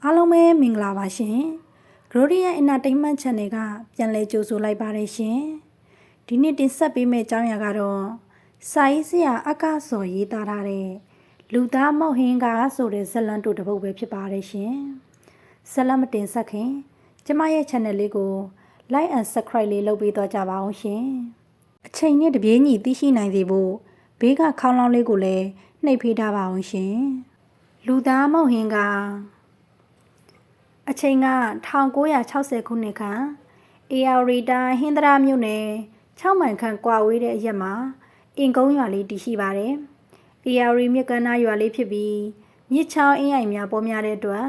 အားလုံးပဲမင်္ဂလာပါရှင် Gloria Entertainment Channel ကပြန်လည်ကြိုဆိုလိုက်ပါတယ်ရှင်ဒီနေ့တင်ဆက်ပေးမယ့်အကြောင်းအရာကတော့စာရေးဆရာအကစော်ရေးသားထားတဲ့လူသားမောက်ဟင်းကားဆိုတဲ့ဇာတ်လမ်းတို့တစ်ပုဒ်ပဲဖြစ်ပါတယ်ရှင်ဇာတ်လမ်းမတင်ဆက်ခင်ကျမရဲ့ channel လေးကို like and subscribe လေးလုပ်ပေးသွားကြပါအောင်ရှင်အချိန်နဲ့တပြေးညီသိရှိနိုင်စေဖို့ဘေးကခေါင်းလောင်းလေးကိုလည်းနှိပ်ဖေးထားပါအောင်ရှင်လူသားမောက်ဟင်းကားအချိန်က1960ခုနှစ်ခန့်အေယာရီတိုင်းဟင်္ဒရာမြို့နယ်6မိုင်ခန့်ကွာဝေးတဲ့အရက်မှာအင်ကုန်းရွာလေးတည်ရှိပါတယ်။အေယာရီမြစ်ကမ်းနားရွာလေးဖြစ်ပြီးမြစ်ချောင်းအင်းအိုင်များပေါ်များတဲ့အတွက်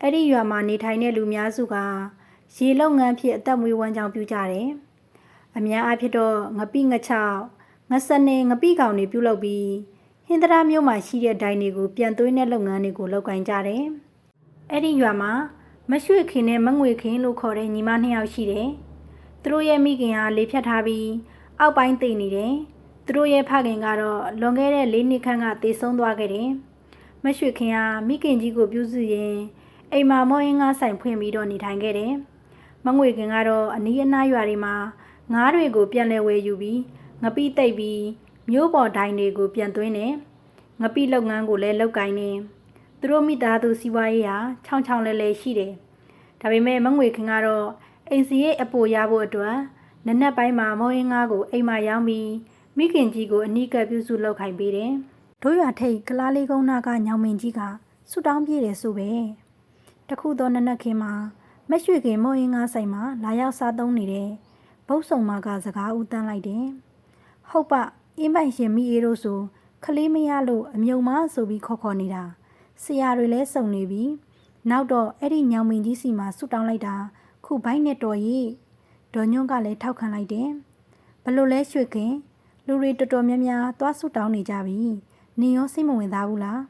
အဲ့ဒီရွာမှာနေထိုင်တဲ့လူများစုကရေလုပ်ငန်းဖြစ်အသက်မွေးဝမ်းကြောင်းပြုကြတယ်။အများအားဖြင့်တော့ငပိငချောက်ငစနေငပိကောင်တွေပြုလုပ်ပြီးဟင်္ဒရာမြို့မှာရှိတဲ့ဒိုင်တွေကိုပြန်သွင်းတဲ့လုပ်ငန်းတွေကိုလုပ်ကိုင်ကြတယ်။အဲ့ဒီရွာမှာမရွှေခင်နဲ့မငွေခင်လို့ခေါ်တဲ့ညီမနှစ်ယောက်ရှိတယ်။သူတို့ရဲ့မိခင်ကလေဖြတ်ထားပြီးအောက်ပိုင်းသိနေတယ်။သူတို့ရဲ့ဖခင်ကတော့လွန်ခဲ့တဲ့4နှစ်ခန့်ကသေဆုံးသွားခဲ့တယ်။မရွှေခင်ကမိခင်ကြီးကိုပြုစုရင်အိမ်မှာမော်ရင်ငါဆိုင်ဖွင့်ပြီးတော့နေထိုင်ခဲ့တယ်။မငွေခင်ကတော့အနီးအနားရွာတွေမှာငါးတွေကိုပြန်လဲဝယ်ယူပြီးငပိတိတ်ပြီးမျိုးပေါ်ဒိုင်တွေကိုပြန်သွင်းတယ်။ငပိလုပ်ငန်းကိုလည်းလုပ်ကိုင်နေသူတို့မိသားစုစီးပွားရေးဟာချောင်းချောင်းလဲလဲရှိတယ်။ဒါပေမဲ့မငွေခင်ကတော့အိမ်စီရဲ့အပိုရဖို့အတွက်နက်နက်ပိုင်းမှာမော်ရင်ငါကိုအိမ်မှာရောင်းပြီးမိခင်ကြီးကိုအနီးကပ်ပြုစုလုပ်ခိုင်းပေးတယ်။တို့ရွာထိတ်ကလားလေးကုန်းနာကညောင်မင်းကြီးကဆူတောင်းပြေးတယ်ဆိုပဲ။တခုသောနက်နက်ခင်းမှာမရွှေခင်မော်ရင်ငါဆိုင်မှာလာရောက်စားသုံးနေတဲ့ဘုတ်ဆုံမကစကားဦးတန်းလိုက်တယ်။ဟုတ်ပါအင်းပိုင်ရှင်မိအေးတို့ဆိုခလေးမရလို့အမြုံမဆိုပြီးခေါ်နေတာဆရာတွေလဲစုံနေပြီနောက်တော့အဲ့ဒီညောင်မင်းကြီးစီမှာဆူတောင်းလိုက်တာခုဘိုင်းနဲ့တော်ရီဒေါ်ညွန့်ကလည်းထောက်ခံလိုက်တယ်ဘလို့လဲရွှေခင်လူတွေတော်တော်များများသွားဆူတောင်းနေကြပြီနေရောစိတ်မဝင်သားဘူးလား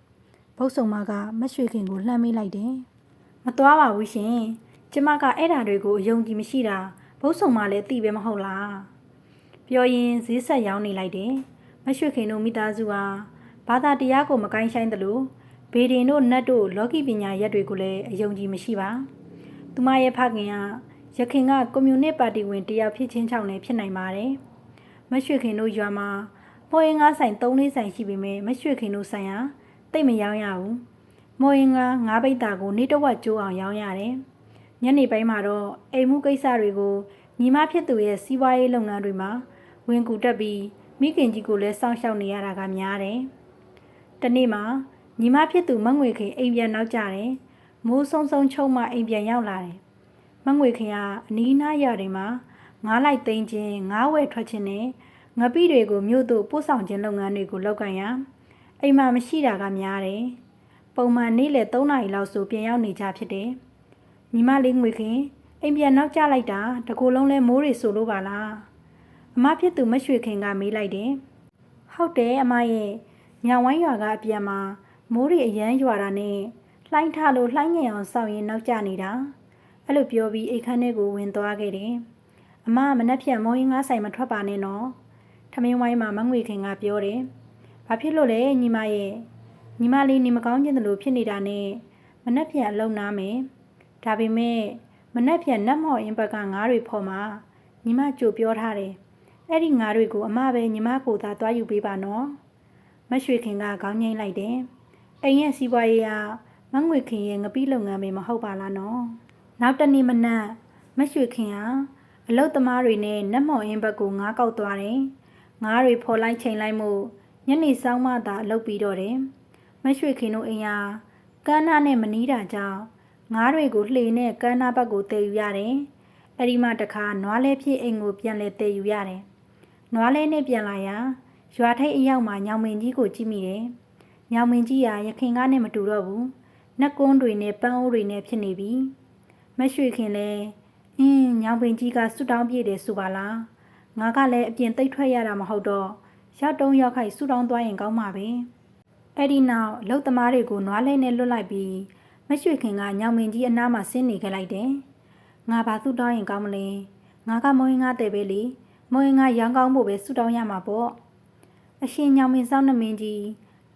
ဘုတ်ဆုံမကမရွှေခင်ကိုလှမ်းမေးလိုက်တယ်မသွားပါဘူးရှင်ကျမကအဲ့ဓာတွေကိုအယုံကြည်မရှိတာဘုတ်ဆုံမလည်းသိပဲမဟုတ်လားပြောရင်ဈေးဆက်ရောင်းနေလိုက်တယ်မရွှေခင်တို့မိသားစုဟာဘာသာတရားကိုမကိုင်းဆိုင်တယ်လို့ဘေဒင်တို့နတ်တို့လောကီပညာရက်တွေကိုလည်းအယုံကြည်မရှိပါသူမရဲ့ဖခင်ကရခင်ကကွန်မြူနစ်ပါတီဝင်တယောက်ဖြစ်ချင်းချောင်းနဲ့ဖြစ်နိုင်ပါတယ်မရွှေခင်တို့ရွာမှာမော်ရင်ငါဆိုင်3-4ဆိုင်ရှိပေမဲ့မရွှေခင်တို့ဆိုင်ဟာတိတ်မရောင်းရဘူးမော်ရင်ငါပိတ်တာကိုနေ့တစ်ဝက်ကျိုးအောင်ရောင်းရတယ်ညနေပိုင်းမှာတော့အိမ်မှုကိစ္စတွေကိုညီမဖြစ်သူရဲ့စီးပွားရေးလုပ်ငန်းတွေမှာဝင်ကူတက်ပြီးမိခင်ကြီးကိုလည်းစောင့်ရှောက်နေရတာကများတယ်တနေ့မှာညီမဖြစ်သူမငွေခင်အိမ်ပြန်နောက်ကြတယ်မိုးဆုံးဆုံးချုံမှအိမ်ပြန်ရောက်လာတယ်မငွေခင်ကအနီးနားရွာတွေမှာငါးလိုက်သိမ်းခြင်းငါးဝဲထွက်ခြင်းနဲ့ငပိတွေကိုမြို့သို့ပို့ဆောင်ခြင်းလုပ်ငန်းတွေကိုလုပ်ကိုင်ရအိမ်မှာမရှိတာကများတယ်ပုံမှန်နေ့လယ်3နာရီလောက်ဆိုပြန်ရောက်နေကြဖြစ်တယ်ညီမလေးငွေခင်အိမ်ပြန်နောက်ကျလိုက်တာတကူလုံးလဲမိုးတွေဆိုလို့ပါလားအမဖြစ်သူမရွှေခင်ကမေးလိုက်တယ်ဟုတ်တယ်အမရဲ့ညောင်ဝိုင်းရွာကအပြန်မှာမိုးတွေအရန်ရွာတာနဲ့လှိုင်းထားလို့လှိုင်းငယ်အောင်စောင့်ရင်နောက်ကျနေတာအဲ့လိုပြောပြီးအိတ်ခမ်းထဲကိုဝင်သွားခဲ့တယ်အမမနှက်ဖြန်မောင်းရင်ငါဆိုင်မထွက်ပါနဲ့နော်ထမင်းဝိုင်းမှာမငွေခင်ကပြောတယ်ဘာဖြစ်လို့လဲညီမရဲ့ညီမလေးနေမကောင်းခြင်းတလို့ဖြစ်နေတာနဲ့မနှက်ဖြန်အလုံးနားမယ်ဒါပေမဲ့မနှက်ဖြန်နတ်မော်အင်းဘက်ကငါးတွေဖော်မှာညီမကြိုပြောထားတယ်အဲ့ဒီငါးတွေကိုအမပဲညီမကိုသာတွားယူပေးပါနော်မရွှေခင်ကခေါင်းငိမ့်လိုက်တယ်အိမ်ရဲ့စီးပွားရေးကမငွေခင်ရဲ့ငပိလုပ်ငန်းပဲမဟုတ်ပါလားနော်နောက်တနေ့မနက်မရွှေခင်ကအလုတ်သမားတွေနဲ့နတ်မော်အင်းဘက်ကိုငါးကောက်သွားတယ်ငါးတွေဖော်လိုက်ချိန်လိုက်မှုညနေဆောင်မှသာအလုပ်ပြီးတော့တယ်မရွှေခင်တို့အိမ်ကကမ်းနားနဲ့မနီးတာကြောင့်ငါးတွေကိုလှေနဲ့ကမ်းနားဘက်ကိုတည်ယူရတယ်အဲ့ဒီမှတခါနွားလဲဖြစ်အိမ်ကိုပြန်လဲတည်ယူရတယ်နွားလဲနဲ့ပြန်လာရာရွာထိပ်အရောက်မှာညောင်မင်းကြီးကိုကြည့်မိတယ်ညောင်မင်းကြီးကရခင်ကနဲ့မတူတော့ဘူးနှက်ကွန်းတွေနဲ့ပန်းအိုးတွေနဲ့ဖြစ်နေပြီမရွှေခင်လဲညောင်မင်းကြီးကဆူတောင်းပြေးတယ်ဆိုပါလားငါကလည်းအပြင်သိပ်ထွက်ရတာမဟုတ်တော့ရောက်တုံးရောက်ခိုက်ဆူတောင်းသွားရင်ကောင်းမှာပဲအဲ့ဒီနောက်လှုပ်သမားတွေကိုနွားလဲနဲ့လွတ်လိုက်ပြီးမရွှေခင်ကညောင်မင်းကြီးအနားမှာဆင်းနေခဲ့လိုက်တယ်ငါဘာဆူတောင်းရင်ကောင်းမလဲငါကမုံရင်ငါတဲ့ပဲလေမုံရင်ငါရောင်းကောင်းဖို့ပဲဆူတောင်းရမှာပေါ့အရှင်ညောင်မင်းစောင်းနှမင်းကြီး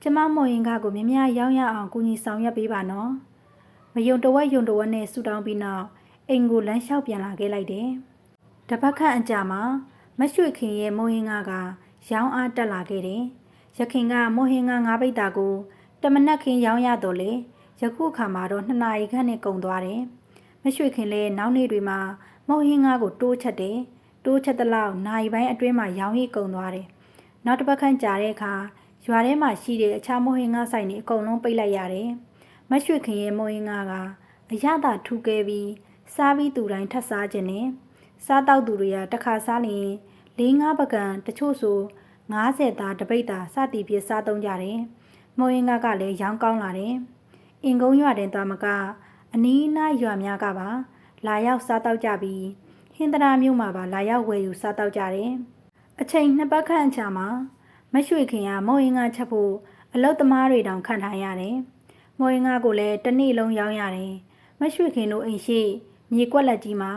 ကျမမုံရင်ကကိုမြမရောင်းရအောင်ကူညီဆောင်ရွက်ပေးပါနော် မယုံတဝက်နဲ့ဆူတောင်းပြီးနောက်အိမ်ကိုလမ်းလျှောက်ပြန်လာခဲ့လိုက်တယ်။တပတ်ခန့်အကြာမှာမရွှေခင်ရဲ့မိုးဟင်းကရောင်းအားတက်လာခဲ့တယ်။ရခင်ကမိုးဟင်းကငါးပိတ်တာကိုတမနက်ခင်းရောင်းရတော့လေယခုအခါမှာတော့2 နာရီခန့်နဲ့ကုန်သွားတယ်။မရွှေခင်လည်းနောက်နေ့တွေမှာမိုးဟင်းကိုတိုးချက်တယ်။တိုးချက်တဲ့လောက်နိုင်ပိုင်းအတွင်းမှာရောင်းရည်ကုန်သွားတယ်။နောက်တစ်ပတ်ခန့်ကြာတဲ့အခါရွာထဲမှာရှိတဲ့အခြားမိုးဟင်းဆိုင်တွေအကုန်လုံးပိတ်လိုက်ရတယ်။မရွှေခင်ရဲ့မိုးဟင်းကအရသာထူခဲ့ပြီးစားပြီးသူတိုင်းထပ်စားခြင်းနဲ့စားတောက်သူတွေကတစ်ခါစားရင်4-5 ပကံတချို့ဆို50သားတပိတ်သားစသည်ဖြင့်စားသုံးကြတယ်။မိုးဟင်းကလည်းရောင်းကောင်းလာတယ်။အင်ကုန်းရွာတင်သွားမကအနီးနားရွာများကပါလာရောက်စားတောက်ကြပြီးဟင်္ဒရာမြို့မှာပါလာရောက်ဝယ်ယူစားတောက်ကြတယ်။အချိန်2 ပတ်ခန့်ကြာမှာမရွှေခင်ကမိုးဟင်းချက်ဖို့အလုတ်သမားတွေတောင်ခံထားရတယ်။မိုးဟင်းကိုလည်းတစ်နေ့လုံးရောင်းရတယ်။မရွှေခင်တို့အိမ်ရှိမြေကွက်လက်ကြီးမှာ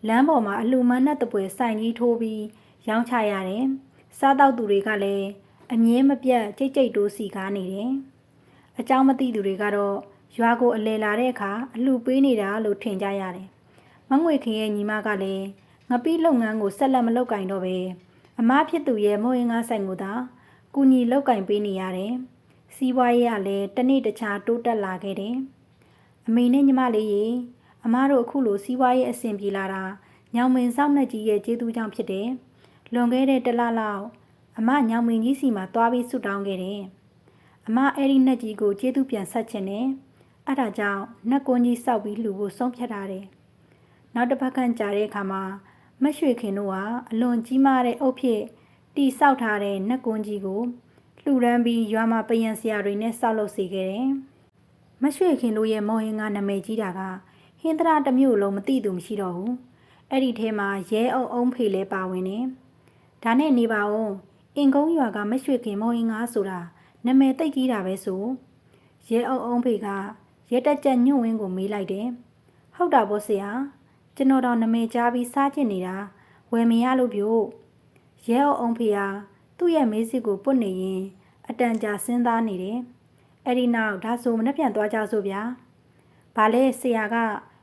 လမ်းပေါ်မှာအလှမန်းနဲ့တပွဲဆိုင်ကြီးထိုးပြီးရောင်းချရတယ်။စားတောက်သူတွေကလည်းအမြဲမပြတ်ကြိတ်တိုးစီကားနေတယ်။အเจ้าမသိသူတွေကတော့ရွာကိုအလဲလာတဲ့အခါအလှပေးနေတာလို့ထင်ကြရတယ်။မငွေခင်ရဲ့ညီမကလည်းငပိလုပ်ငန်းကိုဆက်လက်မလုပ်ကင်တော့ပဲအမဖြစ်သူရဲ့မိုးဟင်းဆိုင်ကိုသာကူညီလုပ်ကင်ပေးနေရတယ်။စီးပွားရေးကလည်းတစ်နေ့တစ်ခြားတိုးတက်လာခဲ့တယ်။အမေနဲ့ညီမလေးရေအမတို့အခုလိုစီးပွားရေးအဆင်ပြေလာတာညောင်မင်းစောင့်နှက်ကြီးရဲ့ကျေးဇူးကြောင့်ဖြစ်တယ်။လွန်ခဲ့တဲ့1 လလောက်အမညောင်မင်းကြီးစီမှာသွားပြီးဆုတောင်းခဲ့တယ်။အမအဲ့ဒီနှက်ကြီးကိုကျေးဇူးပြန်ဆက်ခြင်းနဲ့အဲ့ဒါကြောင့်နှက်ကွန်းကြီးစောက်ပြီးလှူဖို့ဆုံးဖြတ်ထားတယ်။နောက်တစ်ပတ်ခန့်ကြာတဲ့အခါမှာမရွှေခင်တို့ကအလွန်ကြီးမားတဲ့အုပ်ဖြစ်တီဆောက်ထားတဲ့နှက်ကွန်းကြီးကိုလှူဒန်းပြီးရွာမှာပယံဆရာတွေနဲ့ဆောက်လုပ်စေခဲ့တယ်။မရွှေခင်တို့ရဲ့မော်ဟင်းနာမည်ကြီးတာကဟင်္ဒရာတစ်မျိုးလုံးမသိသူမရှိတော့ဘူး။အဲ့ဒီထဲမှာရဲအုံဖေလဲပါဝင်နေ။ဒါနဲ့နေပါဦးအင်ကုန်းရွာကမရွှေခင်မော်ဟင်းဆိုတာနာမည်သိကြီးတာပဲဆို။ရဲအုံဖေကရဲတက်ကြက်ညွန့်ဝင်းကိုမေးလိုက်တယ်။ဟုတ်တာပေါ့ဆရာကျွန်တော်တော့နာမည်ကြားပြီးစားကျင်နေတာဝယ်မရလို့ပြို့ရဲအုံဖေကသူ့ရဲ့မေးစစ်ကိုပုတ်နေရင်အတန်ကြာစဉ်းစားနေတယ်။အဲ့ဒီနောက်ဒါဆိုမနှက်ပြန်သွားကြစို့ဗျာ။ဘာလဲဆရာက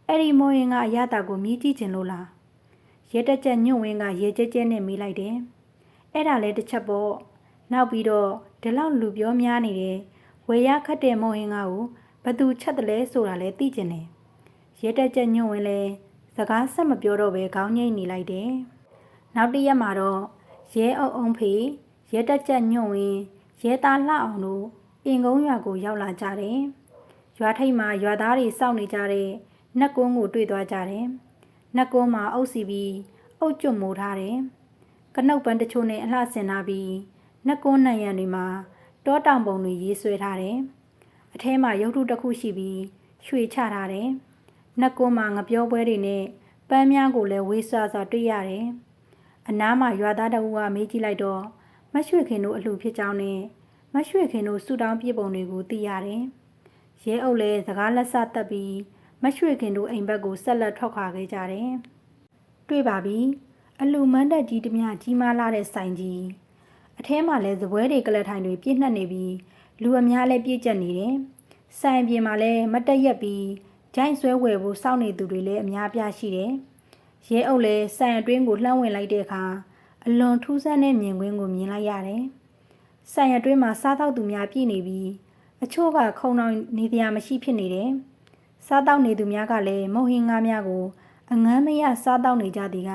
အဲ့ဒီမိုးရင်ကအရတာကိုမြည်ကြည့်ခြင်းလို့လား။ရဲတက်ချက်ညွန့်ဝင်းကရေကျဲကျဲနဲ့မေးလိုက်တယ်။အဲ့ဒါလဲတစ်ချက်ပေါ့။နောက်ပြီးတော့ဒီလောက်လူပြောများနေတယ်။ဝယ်ရခတ်တဲ့မိုးရင်ကိုဘသူချက်တယ်လဲဆိုတာလဲသိကျင်တယ်။ရဲတက်ချက်ညွန့်ဝင်းလဲစကားဆက်မပြောတော့ပဲခေါင်းငိမ့်နေလိုက်တယ်။နောက်တစ်ရက်မှာတော့ရဲအုံဖေရဲတက်ချက်ညွန့်ဝင်းရဲသားလှအောင်တို့အင်ကုန်းရွာကိုရောက်လာကြတယ်။ရွာထိပ်မှာရွာသားတွေစောင့်နေကြတဲ့နှက်ကွန်းကိုတွေ့သွားကြတယ်။နှက်ကွန်းမှာအုပ်စီပြီးအုပ်ကျွတ်မိုးထားတယ်။ကနုတ်ပန်းတချို့နဲ့အလှဆင်ထားပြီးနှက်ကွန်းနံရံတွေမှာတောတောင်ပုံတွေရေးဆွဲထားတယ်။အထဲမှာရုပ်ထုတစ်ခုရှိပြီးရွှေချထားတယ်။နှက်ကွန်းမှာငပြောပွဲတွေနဲ့ပန်းများကိုလည်းဝေးစွာတွေ့ရတယ်။အနားမှာရွာသားတအုပ်ကမေးကြည့်လိုက်တော့မရွှေခင်တို့အလှဖြစ်ကြောင်းနဲ့မရွှေခင်တို့ဆူတောင်းပြေပုံတွေကိုသိရတယ်။ရဲအုပ်လည်းစကားလက်ဆတက်ပြီးမရွှေခင်တို့အိမ်ဘက်ကိုဆက်လက်ထွက်ခွာခဲ့ကြတယ်။တွေ့ပါပြီ။အလှမန်းတက်ကြီးတမျှကြီးမားလာတဲ့ဆိုင်ကြီးအထဲမှာလည်းဇပွဲတွေကလထိုင်တွေပြည့်နှက်နေပြီးလူအများလည်းပြည့်ကျက်နေတယ်။ဆိုင်ပြင်မှာလည်းမတက်ရက်ပြီးဂျိုင်းဆွဲဝယ်ဖို့စောင့်နေသူတွေလည်းအများပြားရှိတယ်။ရဲအုပ်လည်းဆိုင်အတွင်းကိုလှမ်းဝင်လိုက်တဲ့အခါအလွန်ထူးဆန်းတဲ့မြင်ကွင်းကိုမြင်လိုက်ရတယ်။ဆိုင်အတွင်းမှာစားတောက်သူများပြည့်နေပြီးအချို့ကခုံတော်နေတရားမရှိဖြစ်နေတယ်။စားတောက်နေသူများကလည်းမုံဟင်းငါးများကိုအငမ်းမရစားတောက်နေကြသည်က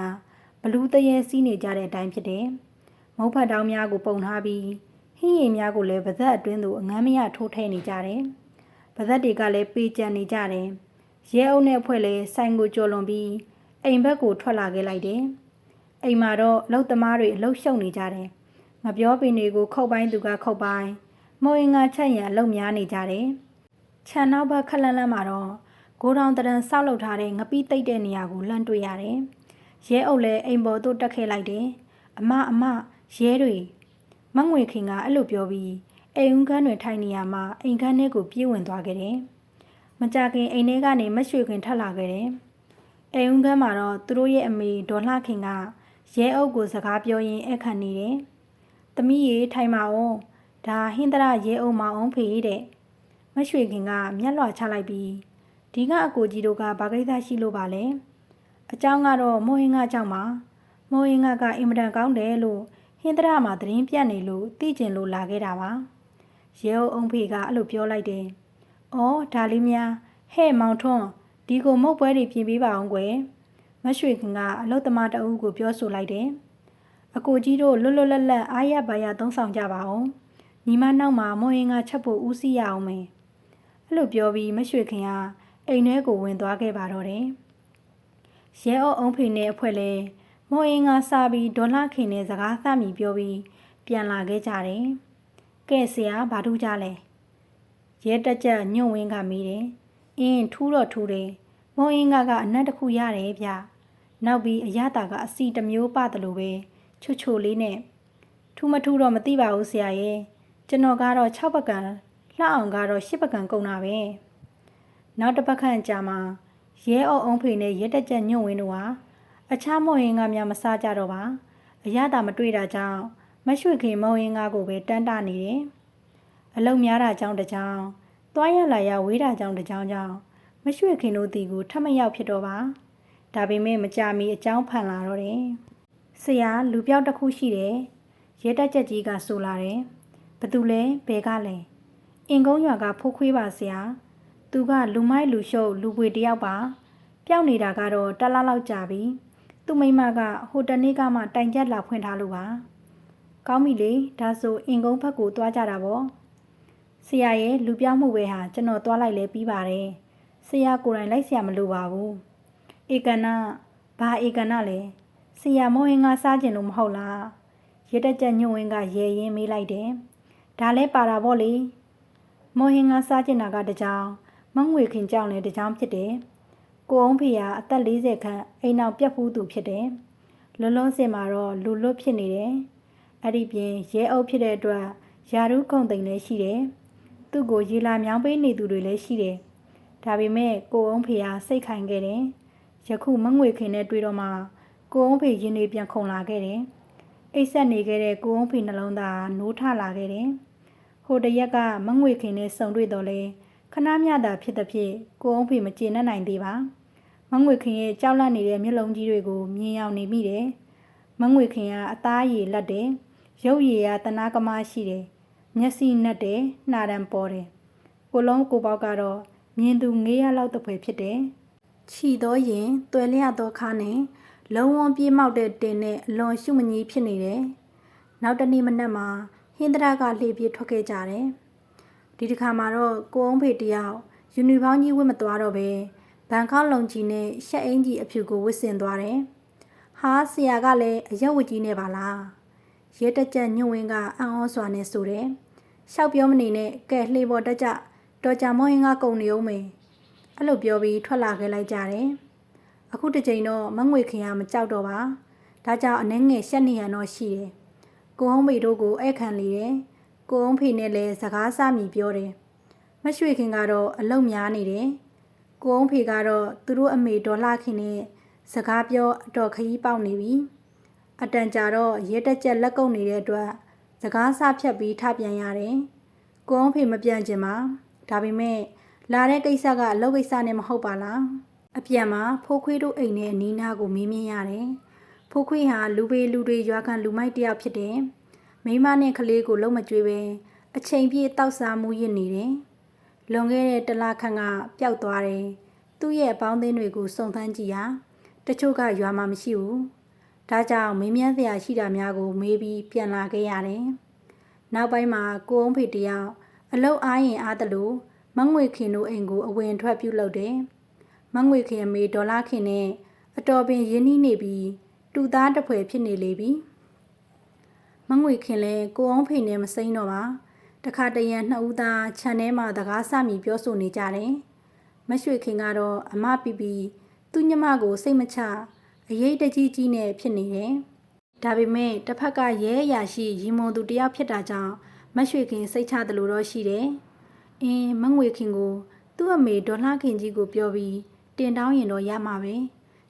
ဘလူးတရေစီးနေကြတဲ့အတိုင်းဖြစ်တယ်။မုတ်ဖတ်တောင်းများကိုပုံထားပြီးဟင်းရည်များကိုလည်းပါဇက်အတွင်းသို့အငမ်းမရထိုးထည့်နေကြတယ်။ပါဇက်တွေကလည်းပေကြံနေကြတယ်။ရဲအုပ်နဲ့အဖွဲ့လည်းဆိုင်ကိုကြော်လွန်ပြီးအိမ်ဘက်ကိုထွက်လာခဲ့လိုက်တယ်။အိမ်မှာတော့လှုပ်သမားတွေအလှုပ်ရှုပ်နေကြတယ်။ငပြောပင်တွေကိုခုတ်ပိုင်းသူကခုတ်ပိုင်းမုံရင်ငါချက်ရံအလှုပ်များနေကြတယ်။ခြံနောက်ဘက်ခက်လန်းလန်းမှာတော့ဂိုးတောင်တရံဆောက်လုပ်ထားတဲ့ငပိတိတ်တဲ့နေရာကိုလှမ်းတွေ့ရတယ်။ရဲအုပ်လည်းအိမ်ပေါ်သို့တက်ခဲ့လိုက်တယ်။အမရဲတွေမငွေခင်ကအဲ့လိုပြောပြီးအိမ်ဦးခန်းတွေထိုင်နေရမှာအိမ်ခန်းထဲကိုပြေးဝင်သွားခဲ့တယ်။မကြခင်အိမ်ထဲကနေမရွှေခင်ထပ်လာခဲ့တယ်။အိမ်ဦးခန်းမှာတော့သူတို့ရဲ့အမေဒေါ်လှခင်ကရဲအုပ်ကိုစကားပြောရင်းအခန့်နေတယ်။သမီးရေထိုင်ပါအောင်ဒါဟင်္ဒရာရဲအုပ်မအောင်ဖေးတဲ့မရွှေခင်ကမျက်လွှာချလိုက်ပြီး ဒီကအကိုကြီးတို့ကဘာကိစ္စရှိလို့ပါလဲအเจ้าကတော့မိုးဟင်းကအเจ้าမှာမိုးဟင်းကအင်မတန်ကောင်းတယ်လို့ဟင်းတရမှာသတင်းပြတ်နေလို့သိကျင်လို့လာခဲ့တာပါရဲအုံဖေကအဲ့လိုပြောလိုက်တယ်။အော်ဒါလေးများဟဲ့မောင်ထွန်းဒီကိုမုတ်ပွဲတွေပြင်ပေးပါအောင်ကွယ်။မရွှေခင်ကအလုတ်သမားတအုပ်ကိုပြောဆိုလိုက်တယ်။အကိုကြီးတို့လွတ်လွတ်လပ်လပ်အားရပါရသုံးဆောင်ကြပါအောင်။ညီမနောက်မှာမိုးဟင်းကချက်ဖို့ဦးစီးရအောင်မယ်။အဲ့လိုပြောပြီးမရွှေခင်ကအိမ်ထဲကိုဝင်သွားခဲ့ပါတော့တယ်။ရဲအုံဖေနဲ့အဖွဲလဲမိုးဟင်းကစားပြီးဒေါ်လာခင်နဲ့စကားသမီပြောပြီးပြန်လာခဲ့ကြတယ်။ကဲဆရာဘာထူးကြလဲရဲတက်ကြညွန့်ဝင်းကမေးတယ်အင်းထူးတော့ထူးတယ်မိုးအင်းကအနက်တစ်ခုရတယ်ဗျနောက်ပြီးအရသာကအစီတစ်မျိုးပါတယ်လို့ပဲချွတ်ချိုလေးနဲ့ထူးမထူးတော့မသိပါဘူးဆရာရဲ့ကျွန်တော်ကတော့6ပကံလှအောင်ကတော့10ပကံကုန်တာပဲနောက်တစ်ပတ်ခန့်ကြာမှရဲအုံဖေနဲ့ရဲတက်ကြညွန့်ဝင်းတို့ဟာအခြားမိုးအင်းကများမစားကြတော့ပါအရသာမတွေ့တာကြောင့်မရွှေခင်မိုးအင်းကိုပဲတန်းတနေတယ်အလုံများတာကြောင့်တကြောင်သွားရလာရဝေးတာကြောင့်တကြောင်ကြောင့်မရွှေခင်တို့တီကိုထပ်မရောက်ဖြစ်တော့ပါဒါပေမဲ့မကြမီအကြောင်းဖန်လာတော့တယ်ဆရာလူပြောက်တစ်ခုရှိတယ်ရဲတက်ချက်ကြီးကဆိုလာတယ်ဘသူလဲဘဲကလဲအင်ကုန်းရွာကဖိုးခွေးပါဆရာသူကလူမိုက်လူရှုပ်လူပွေတယောက်ပါပျောက်နေတာကတော့တလားလောက်ကြာပြီသူ့မိမကဟိုတနေ့ကမှတိုင်ကြက်လာဖွင့်ထားလို့ပါကောင်းပြီလေဒါဆိုအင်ကုန်းဘက်ကိုသွားကြတာပေါ့ဆရာရဲ့လူပြောင်းမှုပဲဟာကျွန်တော်သွားလိုက်လဲပြီးပါတယ်ဆရာကိုယ်တိုင်လိုက်ဆရာမလိုပါဘူးဧကနာဘာဧကနာလဲဆရာမိုးဟင်းကစားကျင်လို့မဟုတ်လားရတက်ကြညွန့်ဝင်းကရဲရင်မေးလိုက်တယ်ဒါလဲပါတာပေါ့လေမိုးဟင်းကစားကျင်တာကတကြောင်မငွေခင်ကြောင်လည်းတကြောင်ဖြစ်တယ်ကိုအောင်ဖေကအသက်40ခန့်အိမ်အောင်ပြတ်ဖူးသူဖြစ်တယ်လုံးလုံးစင်မှာတော့လူလွတ်ဖြစ်နေတယ်အဲ့ဒီပြင်ရဲအုပ်ဖြစ်တဲ့အတွက်ယာရုခုံသိမ်လည်းရှိတယ်သူ့ကိုရေလာမြောင်းပေးနေသူတွေလည်းရှိတယ်။ဒါပေမဲ့ကိုအောင်ဖေဟာစိတ်ခိုင်ခဲ့တယ်။ယခုမငွေခင်နဲ့တွေ့တော့မှကိုအောင်ဖေရင်တွေပြန်ခုန်လာခဲ့တယ်။အိတ်ဆက်နေခဲ့တဲ့ကိုအောင်ဖေနှလုံးသားနိုးထလာခဲ့တယ်။ဟိုတရက်ကမငွေခင်နဲ့ဆုံတွေ့တော့လေခဏမျှတာဖြစ်တဲ့ဖြစ်ကိုအောင်ဖေမကျေနပ်နိုင်သေးပါ။မငွေခင်ရဲ့ကြောက်လန့်နေတဲ့မျက်လုံးကြီးတွေကိုမြင်အောင်နေမိတယ်။မငွေခင်ကအသားရည်လက်တယ်။ရုပ်ရည်ကတနာကမရှိတယ်။မျက်စိနဲ့တယ်နှာတံပေါ်တယ်ကိုလုံးကိုပေါက်ကတော့မြင်သူ900လောက်တပွဲဖြစ်တယ်ခြီတော့ရင်တွယ်လျတော့ခါနဲ့လုံးဝပြေးမောက်တဲ့တင်နဲ့အလွန်ရှုမကြီးဖြစ်နေတယ်နောက်တနေ့မနက်မှာဟင်းတရကလှေပြေးထွက်ခဲ့ကြတယ်ဒီတစ်ခါမှာတော့ကိုအောင်ဖေတယောက်ယူနီဖောင်းကြီးဝတ်မသွားတော့ပဲဘန်ကောက်လုံကြီးနဲ့ရှက်အင်းကြီးအဖြူကိုဝတ်ဆင်သွားတယ်ဟာဆရာကလည်းအရက်ဝတ်ကြီးနဲ့ပါလားရဲတက်ကြညွန့်ဝင်းကအံ့ဩစွာနဲ့ဆိုတယ်ရှောက်ပြောမနေနဲ့ကဲလှေပေါ်တက်ကြတော်ကြမောဟင်းကကုံနေအောင်မေအဲ့လိုပြောပြီးထွက်လာခဲ့လိုက်ကြတယ်အခုတစ်ချိန်တော့မငွေခင်ကမကြောက်တော့ပါဒါကြောင့်အနှဲငယ်ရှက်နေရတော့ရှိတယ်ကိုအောင်မေတို့ကိုအဲ့ခံလေတယ်ကိုအောင်ဖေနဲ့လည်းစကားစမိပြောတယ်မရွှေခင်ကတော့အလုံများနေတယ်ကိုအောင်ဖေကတော့သူတို့အမေဒေါ်လာခင်နဲ့စကားပြောအတော်ခရီးပေါက်နေပြီအတန်ကြာတော့ရဲတက်ကြက်လက်ကုပ်နေတဲ့အတွက်စကားစဖြတ်ပြီးထပြန်ရတယ်ကိုအောင်ဖေမပြန်ချင်ပါဒါပေမဲ့လာတဲ့ကိစ္စကအလုပ်ကိစ္စနဲ့မဟုတ်ပါလားအပြန်မှာဖိုးခွေးတို့အိမ်နဲ့အနီးနားကိုမေးမြန်းရတယ်ဖိုးခွေးဟာလူပေလူတွေရွာခံလူမိုက်တယောက်ဖြစ်တယ်မိမနဲ့ကလေးကိုလုံးမကြွေးပဲအချိန်ပြည့်တောက်စားမှုရစ်နေတယ်လွန်ခဲ့တဲ့တလခန့်ကပျောက်သွားတယ်သူ့ရဲ့အပေါင်းအသင်းတွေကိုစုံစမ်းကြည့်ရတချို့ကရွာမှာမရှိဘူးဒါကြောင့်မေးမြန်းစရာရှိတာများကိုမေးပြီးပြန်လာခဲ့ရတယ်နောက်ပိုင်းမှာကိုအောင်ဖေတယောက်အလုတ်အားရင်အားတလို့မငွေခင်တို့အိမ်ကိုအဝင်ထွက်ပြုလုပ်တယ်မငွေခင်အမေဒေါ်လာခင်နဲ့အတော်ပင်ရင်းနှီးနေပြီးတူသားတစ်ဖွဲဖြစ်နေလေပြီမငွေခင်လဲကိုအောင်ဖေနဲ့မစိမ့်တော့ပါတခါတရံနှစ်ဦးသားခြံထဲမှာတကားစမိပြောဆိုနေကြတယ်မရွှေခင်ကတော့အမပီပီသူ့ညမကိုစိတ်မချအရေးတကြီးကြီးနဲ့ဖြစ်နေတယ်ဒါပေမဲ့တစ်ဖက်ကရဲအရာရှိရီမွန်သူတယောက်ဖြစ်တာကြောင့်မရွှေခင်စိတ်ချတယ်လို့တော့ရှိတယ်အင်းမငွေခင်ကိုသူ့အမေဒေါ်လာခင်ကြီးကိုပြောပြီးတင်တောင်းရင်တော့ရမှာပဲ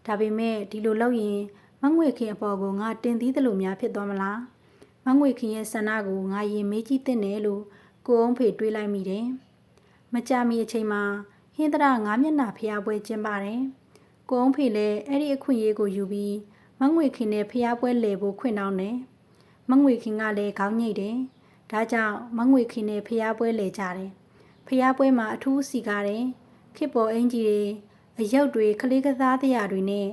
ဒါပေမဲ့ဒီလိုလုပ်ရင်မငွေခင်အပေါ်ကိုငါတင်သီးတယ်လို့များဖြစ်သွားမလားမငွေခင်ရဲ့ဆန္ဒကိုငါရင်မေးကြည့်တဲ့နယ်လို့ကိုအောင်ဖေတွေးလိုက်မိတယ်မကြမီအချိန်မှာဟ င်းသရ9မျက်နှာဖျားပွဲကျင်းပါတယ်။ကိုအောင်ဖေလည်းအဲ့ဒီအခွင့်အရေးကိုယူပြီးမငွေခင်နဲ့ဖျားပွဲလဲဖို့ခွင့်တောင်းတယ်။မငွေခင်ကလည်းခေါင်းညိတ်တယ်။ဒါကြောင့်မငွေခင်နဲ့ဖျားပွဲလဲကြတယ်။ဖျားပွဲမှာအထူးစီကားတယ်။ခေတ်ပေါ်အင်ကြီးတွေအယုတ်တွေကလေးကစားတရားတွေနဲ့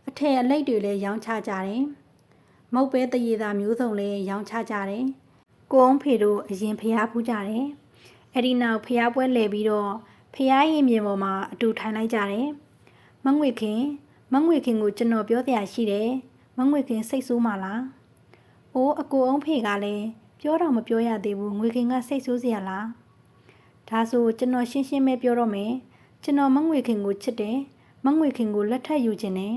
အထည်အလိပ်တွေလည်းရောင်းချကြတယ်။မုတ်ပဲတရေသာမျိုးစုံလည်းရောင်းချကြတယ်။ကိုအောင်ဖေတို့အရင်ဖျားဖူးကြတယ်။အဲ့ဒီနောက်ဖျားပွဲလဲပြီးတော့ဖျားရင်မြေပေါ်မှာအတူထိုင်လိုက်ကြတယ်။မငွေခင်ကိုကျွန်တော်ပြောတရားရှိတယ်။မငွေခင်စိတ်ဆိုးမှလား။အိုးအကိုအောင်ဖေကလည်းပြောတော့မပြောရသေးဘူးငွေခင်ကစိတ်ဆိုးစရာလား။ဒါဆိုကျွန်တော်ရှင်းရှင်းပဲပြောတော့မယ်။ကျွန်တော်မငွေခင်ကိုချစ်တယ်။မငွေခင်ကိုလက်ထပ်ယူခြင်းနဲ့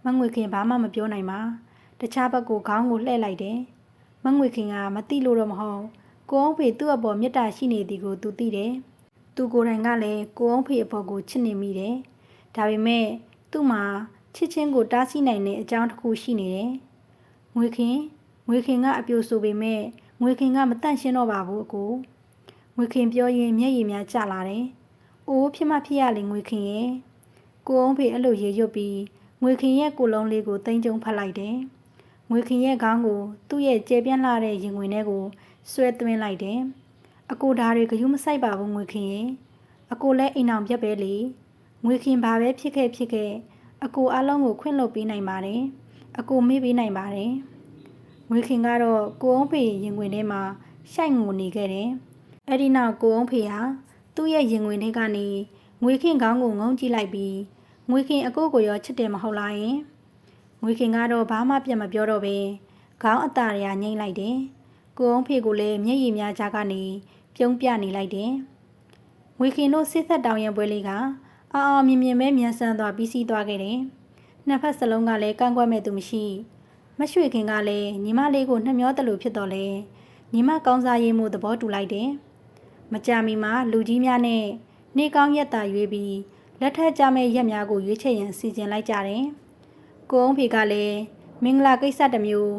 မငွေခင်ဘာမှမပြောနိုင်ပါ။တခြားဘက်ကိုခေါင်းကိုလှည့်လိုက်တယ်။မငွေခင်ကမသိလို့တော့မဟုတ်ကိုအောင်ဖေသူ့အပေါ်မေတ္တာရှိနေသည်ကိုသူသိတယ်။သူကိုယ်တိုင်ကလည်းကိုအောင်ဖေအပေါ်ကိုချစ်နေမိတယ်။ဒါပေမဲ့သူ့မှာချစ်ချင်းကိုတားဆီးနိုင်တဲ့အကြောင်းတစ်ခုရှိနေတယ်။ငွေခင်ကအပြိုဆိုပေမဲ့ငွေခင်ကမတန့်ရှင်းတော့ပါဘူးအကို။ငွေခင်ပြောရင်မျက်ရည်များကျလာတယ်။အိုးဖြစ်မှဖြစ်ရလေငွေခင်ရဲ့။ကိုအောင်ဖေအဲ့လိုရေရွတ်ပြီးငွေခင်ရဲ့ကိုယ်လုံးလေးကိုသိမ့်ကျုံဖတ်လိုက်တယ်။ငွေခင်ရဲ့ခေါင်းကိုသူ့ရဲ့ကျေပြန့်လာတဲ့ရင်ဝင်ထဲကိုဆွဲသွင်းလိုက်တယ်။အကိုဓာတွေကယူမဆိုင်ပါဘူးငွေခင်ရဲ့။အကိုလည်းအိမ်အောင်ပြက်ပဲလေ။ငွေခင်ဘာပဲဖြစ်ခဲ့အကိုအလုံးကိုခွင့်လွှတ်ပေးနိုင်ပါတယ်။အကိုမေ့ပေးနိုင်ပါတယ်။ငွေခင်ကတော့ကိုအောင်ဖေရင်ဝင်ထဲမှာရှိုက်ငိုနေခဲ့တယ်။အဲ့ဒီနောက်ကိုအောင်ဖေဟာသူ့ရဲ့ရင်ဝင်ထဲကနေငွေခင်ခေါင်းကိုငုံကြည့်လိုက်ပြီးငွေခင်အကိုကိုရောချစ်တယ်မဟုတ်လားယင်။ငွေခင်ကတော့ဘာမှပြန်မပြောတော့ပဲခေါင်းအတာရငိမ့်လိုက်တယ်။ကိုအောင်ဖေကိုလည်းမျက်ရည်များကြားကနေပြုံးပြနေလိုက်တယ်။ငွေခင်တို့စစ်သက်တောင်ရံပွဲလေးကအောင်မြင်ပဲမြန်ဆန်သွားပြီးစီးသွားခဲ့တယ်။နှစ်ဖက်စလုံးကလည်းကန့်ကွက်မဲ့သူမရှိ။မရွှေခင်ကလည်းညီမလေးကိုနှမျောတယ်လို့ဖြစ်တော့လေညီမကောင်းစားရေးမှုသဘောတူလိုက်တယ်။မကြမီမှာလူကြီးများနဲ့နေကောင်းရက်တာရွေးပြီးလက်ထက်ကြမဲ့ရက်များကိုရွေးချယ်ရန်စီစဉ်လိုက်ကြတယ်။ကိုအောင်ဖေကလည်းမင်္ဂလာကိစ္စတစ်မျိုး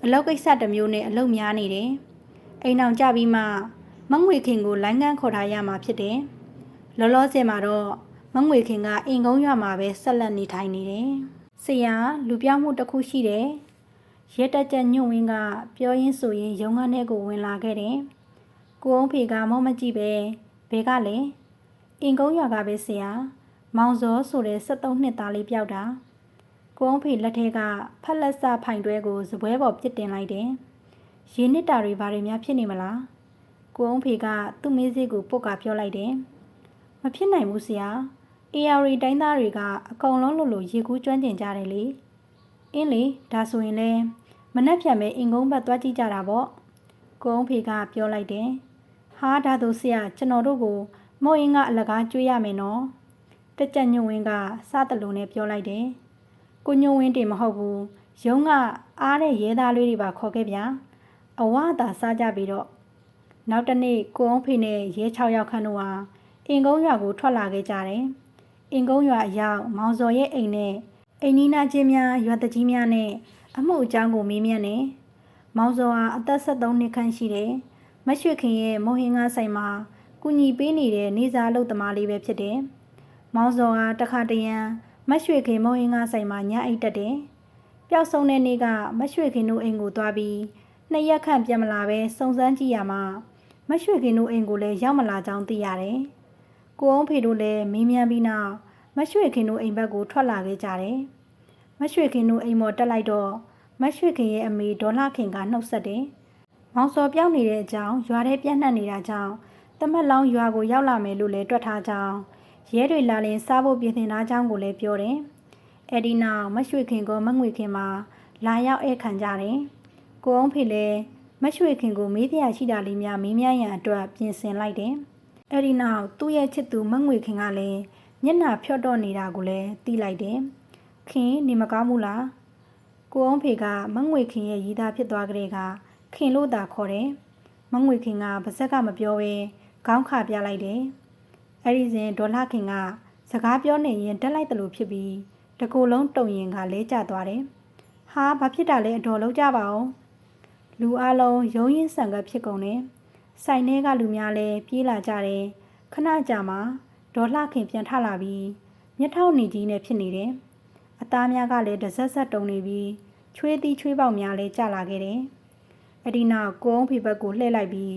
အလုပ်ကိစ္စတစ်မျိုးနဲ့အလုပ်များနေတယ်။အိမ်အောင်ကြပြီးမှမငွေခင်ကိုလိုင်းကန်းခေါ်ထားရမှာဖြစ်တယ်။လောလောဆယ်မှာတော့မငွေခင်ကအင်ကုန်းရွာမှာပဲဆက်လက်နေထိုင်နေတယ်။ဆရာလူပြောင်းမှုတစ်ခုရှိတယ်။ရဲတက်ချက်ညွန့်ဝင်းကပြောရင်းဆိုရင်ရုံးခန်းထဲကိုဝင်လာခဲ့တယ်။ကိုအောင်ဖေကမောမကြည့်ပဲဘဲကလည်းအင်ကုန်းရွာကပဲဆရာမောင်စောဆိုတဲ့73နှစ်သားလေးပြောက်တာကိုအောင်ဖေလက်ထဲကဖက်လက်စဖိုင်တွဲကိုစပွဲပေါ်ပစ်တင်လိုက်တယ်။ရေနစ်တာတွေဘာတွေများဖြစ်နေမလား။ကိုအောင်ဖေကသူ့မေးစေးကိုပုတ်ကပြောလိုက်တယ်။မဖြစ်နိုင်ဘူးဆရာ။ AR တိုင်းသားတွေကအကုန်လုံးလို့ရေကူးကျွမ်းကျင်ကြတယ်လေ။အင်းလေဒါဆိုရင်လည်းမနှက်ဖြန်ပဲအင်ကုန်းဘက်သွားကြည့်ကြတာပေါ့။ကိုအောင်ဖေကပြောလိုက်တယ်။ဟာဒါဆိုဆရာကျွန်တော်တို့ကိုမို့အင်းကအလကားကျွေးရမယ်နော်။တက်ကြညွန့်ဝင်းကစားတလုံးနဲ့ပြောလိုက်တယ်။ကိုညွန့်ဝင်းတင်မဟုတ်ဘူး။ရုံးကအားတဲ့ရဲသားလေးတွေပါခေါ်ခဲ့ဗျာ။အဝသာစားကြပြီးတော့နောက်တနေ့ကိုအောင်ဖေနဲ့ရဲ6ယောက်ခန့်တို့ဟာအင်ကုန်းရွာကိုထွက်လာခဲ့ကြတယ်။အင်ကုန်းရွာအရောက်မောင်စော်ရဲ့အိမ်နဲ့အိမ်နီးနားချင်းများရွာတကြီးများနဲ့အမှုအကြောင်းကိုမေးမြန်းတယ်။မောင်စော်ဟာအသက်73နှစ်ခန့်ရှိတယ်။မရွှေခင်ရဲ့မိုဟင်္ဂါဆိုင်မှာကူညီပေးနေတဲ့နေစားအလုပ်သမားလေးပဲဖြစ်တယ်။မောင်စော်ဟာတခါတရံမရွှေခင်မိုဟင်္ဂါဆိုင်မှာညအိတ်တက်တယ်။ပျောက်ဆုံးတဲ့နေ့ကမရွှေခင်တို့အိမ်ကိုသွားပြီး2ရက်ခန့်ပြန်မလာပဲစုံစမ်းကြည့်ရမှာမရွှေခင်တို့အိမ်ကိုလည်းရောက်မလာကြောင်းသိရတယ်။ကိုအောင်ဖေတို့လည်းမေးမြန်းပြီးနောက်မရွှေခင်တို့အိမ်ဘက်ကိုထွက်လာခဲ့ကြတယ်။မရွှေခင်တို့အိမ်ပေါ်တက်လိုက်တော့မရွှေခင်ရဲ့အမေဒေါ်လာခင်ကနှုတ်ဆက်တယ်။မောင်စော်ပြောင်းနေတဲ့အကြောင်းရွာထဲပြန့်နှံ့နေတာကြောင့်တမက်လောင်းရွာကိုရောက်လာမယ်လို့လည်းတွက်ထားကြောင်းရဲတွေလာရင်စားဖို့ပြင်ဆင်ထားကြောင်းကိုလည်းပြောတယ်။အဲဒီနောက်မရွှေခင်ကမငွေခင်မှာလာရောက်ဧည့်ခံကြတယ်။ကိုအောင်ဖေလည်းမရွှေခင်ကိုမေးပြရှိတာလေးများမေးမြန်းရန်အတွက်ပြင်ဆင်လိုက်တယ်။အဲဒီနောက်သူ့ရဲ့ချစ်သူမငွေခင်ကလည်းမျက်နှာဖြော့တော့နေတာကိုလည်းသိလိုက်တယ်။ခင်နေမကောင်းဘူးလား။ကိုအောင်ဖေကမငွေခင်ရဲ့ရီးသားဖြစ်သွားကြတဲ့ကခင်လို့သာခေါ်တယ်။မငွေခင်ကပါဇက်ကမပြောဘဲခေါင်းခါပြလိုက်တယ်။အဲဒီစဉ်ဒေါ်လာခင်ကစကားပြောနေရင်တက်လိုက်တယ်လို့ဖြစ်ပြီးတကူလုံးတုံရင်ကလဲကျသွားတယ်။ဟာဘာဖြစ်တာလဲအတော်လုံးကြပါအောင်။လူအလုံးရုံးရင်းဆန်ကဖြစ်ကုန်တယ်။ဆိုင်ထဲကလူများလည်းပြေးလာကြတယ်။ခဏကြာမှ ဒေါ်လှခင်ပြန်ထလာပြီးမျက်ထောက်နေကြီးနဲ့ဖြစ်နေတယ်။အသားများကလည်းတစ်ဆက်ဆက်တုံနေပြီးချွေးသီးချွေးပေါက်များလည်းကျလာခဲ့တယ်။အဲ့ဒီနောက်ကိုအောင်ဖေဘက်ကိုလှည့်လိုက်ပြီး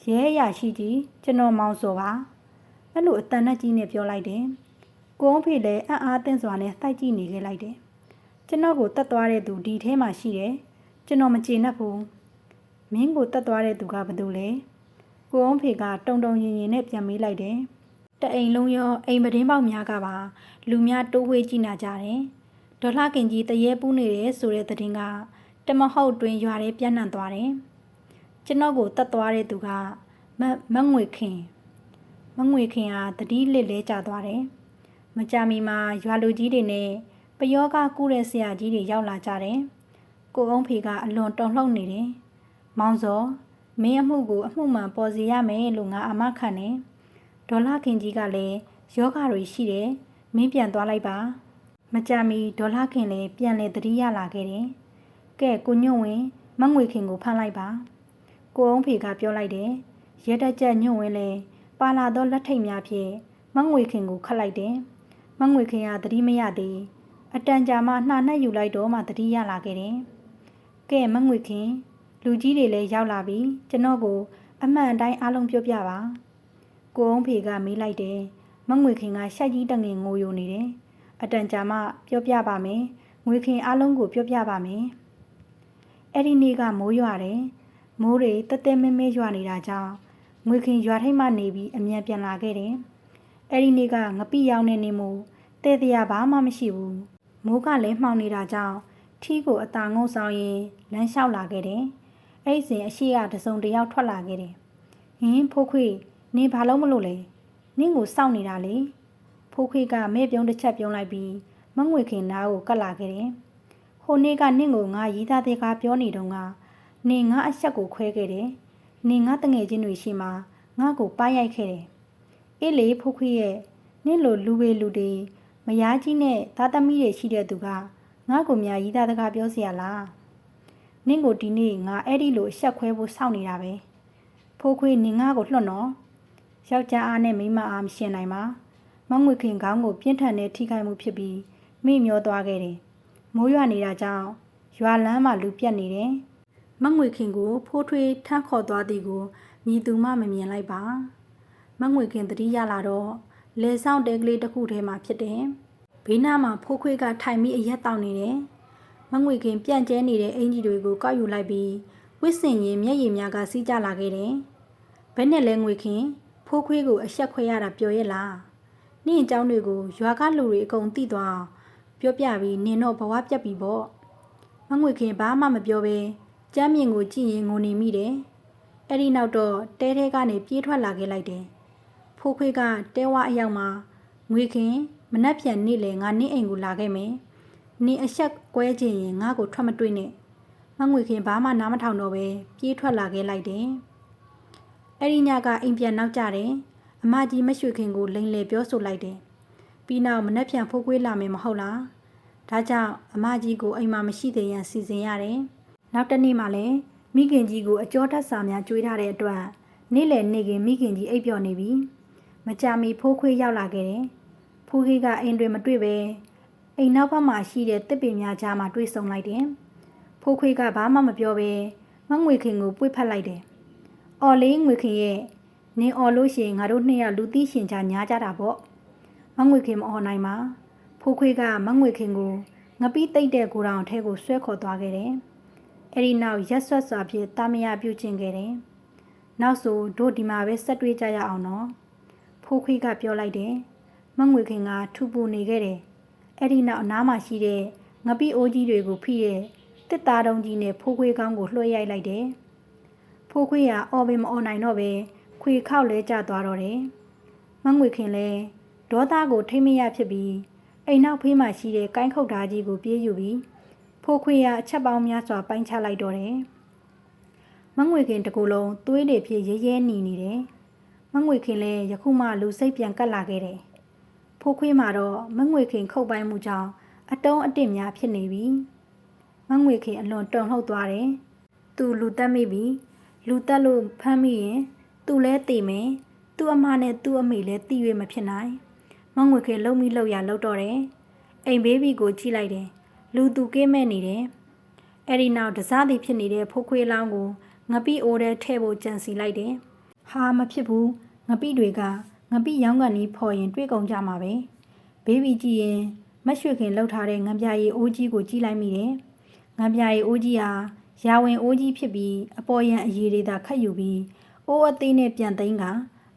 ရဲရရှိကြီးကျွန်တော်မောင်စောပါ။အဲ့လိုအတန်နဲ့ကြီးနဲ့ပြောလိုက်တယ်။ကိုအောင်ဖေလည်းအံ့အားသင့်စွာနဲ့တိုက်ကြည့်နေခဲ့လိုက်တယ်။ကျွန်တော်ကိုတတ်သွားတဲ့သူဒီထဲမှာရှိတယ်။ကျွန်တော်မကျေနပ်ဘူး။မင်းကိုတတ်သွားတဲ့သူကဘယ်သူလဲ။ကိုအောင်ဖေကတုံတုံရင်ရင်နဲ့ပြန်မေးလိုက်တယ်။တအိမ်လုံးရောအိမ်ပဒင်းပေါက်များကပါလူများတိုးဝေးကြည့်နေကြတယ်။ဒေါ်လှခင်ကြီးတရေပူးနေတယ်ဆိုတဲ့သတင်းကတမဟုတ်တွင်ရွာထဲပြန့်နှံ့သွားတယ်။ကျွန်တော်ကိုတတ်သွားတဲ့သူကမငွေခင်ဟာတတိလစ်လဲကျသွားတယ်။မကြမီမှာရွာလူကြီးတွေနဲ့ပယောကကူးတဲ့ဆရာကြီးတွေရောက်လာကြတယ်။ကိုအောင်ဖေကအလွန်တုန်လှုပ်နေတယ်။မောင်စောမင်းအမှုကိုအမှုမှန်ပေါ်စီရမယ်လို့ငါအာမခံတယ်။ဒေါ်လှခင်ကြီးကလည်းယောဂတွေရှိတယ်။မင်းပြန်သွားလိုက်ပါ။မကြမီဒေါ်လှခင်လည်းပြန်လေသတိရလာခဲ့တယ်။ကဲကိုညွန့်ဝင်မငွေခင်ကိုဖမ်းလိုက်ပါ။ကိုအောင်ဖေကပြောလိုက်တယ်။ရဲတက်ချက်ညွန့်ဝင်လည်းပါလာသောလက်ထိတ်များဖြင့်မငွေခင်ကိုခတ်လိုက်တယ်။မငွေခင်ကသတိမရသေးအတန်ကြာမှနှာနဲ့ယူလိုက်တော့မှသတိရလာခဲ့တယ်။ကဲမငွေခင်လူကြီးတွေလည်းရောက်လာပြီကျွန်တော်ကိုအမှန်တိုင်းအားလုံးပြောပြပါ။ကိုအောင်ဖေကမေးလိုက်တယ်။မငွေခင်ကရှက်ကြီးတငင်ငိုယိုနေတယ်။အတန်ကြာမှပြောပြပါမယ်။ငွေခင်အားလုံးကိုပြောပြပါမယ်။အဲ့ဒီနေ့ကမိုးရွာတယ်။မိုးတွေတက်တက်မဲမဲရွာနေတာကြောင့်ငွေခင်ရွာထိပ်မှနေပြီးအမြန်ပြန်လာခဲ့တယ်။အဲ့ဒီနေ့ကငပိရောက်နေနေမို့တဲ့တရားဘာမှမရှိဘူး။မိုးကလည်းမှောင်နေတာကြောင့်ထီးကိုအသာငုံဆောင်ရင်လမ်းလျှောက်လာခဲ့တယ်။အဲ့ဒီစဉ်အရှိကတစုံတယောက်ထွက်လာခဲ့တယ်။ဟင်းဖိုးခွေနင်ဘာလို့မလို့လဲ။နင့်ကိုစောင့်နေတာလေ။ဖိုးခွေကမဲပြုံးတစ်ချက်ပြုံးလိုက်ပြီးမငွေခင်နားကိုကတ်လာခဲ့တယ်။ဟိုနေ့ကနင့်ကိုငါရီးသားတဲ့ကပြောနေတော့ကနင်ငါအဆက်ကိုခွဲခဲ့တယ်။နင်ငါတငယ်ချင်းတွေရှိမှငါ့ကိုပါရိုက်ခဲ့တယ်။အေးလေဖိုးခွေရဲ့နင့်လိုလူပေလူတွေမယားကြီးနဲ့သားသမီးတွေရှိတဲ့သူကငါ့ကိုမြရီးသားတကားပြောเสียလား။နင့်ကိုဒီနေ့ငါအဲ့ဒီလိုအဆက်ခွဲဖို့စောင့်နေတာပဲ။ဖိုးခွေနင်ငါ့ကိုလွှတ်နော်။ယောက်ျားအားနဲ့မိန်းမအားမရှင်နိုင်ပါ။မငွေခင်ခေါင်းကိုပြင်းထန်တဲ့ထိခိုက်မှုဖြစ်ပြီးမိမျောသွားခဲ့တယ်။မိုးရွာနေတာကြောင့်ရွာလမ်းမှာလူပြတ်နေတယ်။မငွေခင်ကိုဖိုးထွေးထမ်းခေါ်သွားသည်ကိုမြည်သူမှမမြင်လိုက်ပါမငွေခင်သတိရလာတော့လေဆောင်တဲကလေးတစ်ခုထဲမှာဖြစ်တယ်ဘေးနားမှာဖိုးခွေးကထိုင်ပြီးအရက်တောက်နေတယ်မငွေခင်ပြန့်ကျဲနေတဲ့အင်ကြီးတွေကိုကောက်ယူလိုက်ပြီးဝစ်စင်ရင်မျက်ရည်များကစီးကျလာခဲ့တယ်ဘယ်နဲ့လဲငွေခင်ဖိုးခွေးကိုအဆက်ခွဲရတာပြောရဲ့လားနင့်အကြောင်းတွေကိုရွာကလူတွေအကုန်သိသွားပြောပြပြီးနင်တော့ဘဝပြတ်ပြီပေါ့မငွေခင်ဘာမှမပြောဘဲကျမ်းမြင့်ကိုကြည့်ရင်ငိုနေမိတယ်အဲ့ဒီနောက်တော့တဲထဲကနေပြေးထွက်လာခဲ့လိုက်တယ်ဖိုးခွေးကတဲဝအရောက်မှာငွေခင်မနှက်ပြန်နေလေငါနင့်အိမ်ကိုလာခဲ့မယ်နင်အဆက်ကွဲခြင်းရင်ငါ့ကိုထွက်မတွေ့နဲ့မငွေခင်ဘာမှနားမထောင်တော့ပဲပြေးထွက်လာခဲ့လိုက်တယ်အဲ့ဒီညကအိမ်ပြန်နောက်ကြတယ်အမကြီးမရွှေခင်ကိုလိန်လေပြောဆိုလိုက်တယ်ပြီးနောက်မနှက်ပြန်ဖိုးခွေးလာမယ်မဟုတ်လားဒါကြောင့်အမကြီးကိုအိမ်မှာမရှိသေးရင်စီစဉ်ရတယ်နောက်တစ်နေ့မှလည်းမိခင်ကြီးကိုအကျော်တက်စာများကျွေးထားတဲ့အတွက်နေ့လယ်နေခင်မိခင်ကြီးအိပ်ပျော်နေပြီမကြာမီဖိုးခွေးရောက်လာခဲ့တယ်ဖိုးခွေးကအိမ်တွင်မတွေ့ပဲအိမ်နောက်ဘက်မှာရှိတဲ့တစ်ပင်များကြားမှာတွေ့ဆုံလိုက်တယ်ဖိုးခွေးကဘာမှမပြောပဲမငွေခင်ကိုပွေ့ဖက်လိုက်တယ်အော်လေးငွေခင်ရဲ့နင်းအော်လို့ရှိရင်ငါတို့နှစ်ယောက်လူသိရှင်ချာညားကြတာပေါ့မငွေခင်မအော်နိုင်ပါဖိုးခွေးကမငွေခင်ကိုငပိတိတ်တဲ့ကိုတောင်ထဲကိုဆွဲခေါ်သွားခဲ့တယ်အဲ့ဒီနောက်ရက်ဆွတ်စွာဖြင့်တာမယာပြုကျင့်ခဲ့တယ်နောက်ဆိုတို့ဒီမှာပဲဆက်တွေ့ကြရအောင်နော်ဖိုးခွေးကပြောလိုက်တယ်မငွေခင်ကထူပူနေခဲ့တယ်အဲ့ဒီနောက်အနားမှာရှိတဲ့ငပိအိုးကြီးတွေကိုဖိရဲ့တစ်သားတုံးကြီးနဲ့ဖိုးခွေးကောင်းကိုလွှဲရိုက်လိုက်တယ်ဖိုးခွေးကအော်ပင်မအော်နိုင်တော့ပဲခွေခောက်လဲကျသွားတော့တယ်မငွေခင်လဲဒေါသကိုထိမ့်မရဖြစ်ပြီးအိမ်နောက်ဖေးမှရှိတဲ့ကိုင်းခုတ်ဓာကြီးကိုပြေးယူပြီးဖိုးခွေးကအချက်ပေါင်းများစွာပိုင်းချလိုက်တော့တယ်မငွေခင်တကူလုံးသွေးတွေဖြစ်ရဲရဲနီနေတယ်မငွေခင်လည်းယခုမှလူစိတ်ပြန်ကတ်လာခဲ့တယ်ဖိုးခွေးမှာတော့မငွေခင်ခုတ်ပိုင်းမှုကြောင့်အတုံးအတစ်များဖြစ်နေပြီမငွေခင်အလွန်တုန်လှုပ်သွားတယ်သူလူတက်မိပြီလူတက်လို့ဖမ်းမိရင်သူလဲတည်မယ် သူ့အမနဲ့သူ့အမေလည်းတည်၍မဖြစ်နိုင်မငွေခင်လှုပ်မိလှုပ်ရလှုပ်တော့တယ်အိမ်ဘေးဘီကိုကြည့်လိုက်တယ်လူသူကင်းမဲ့နေတယ်အဲ့ဒီနောက်တစားသည်ဖြစ်နေတဲ့ဖိုးခွေးလောင်းကိုငပိအိုးထဲထည့်ဖို့ကြံစီလိုက်တယ်ဟာမဖြစ်ဘူးငပိတွေကငပိရောင်းကန်ကြီးဖော်ရင်တွေးကုန်ကြမှာပဲဘေးဘီကြည့်ရင်မရွှေခင်လှုပ်ထားတဲ့ငံပြာရည်အိုးကြီးကိုကြည့်လိုက်မိတယ်ငံပြာရည်အိုးကြီးဟာရာဝင်အိုးကြီးဖြစ်ပြီးအပေါ်ရန်အရည်တွေသာခတ်ယူပြီးအိုးအသေးနဲ့ပြန်သိမ်းက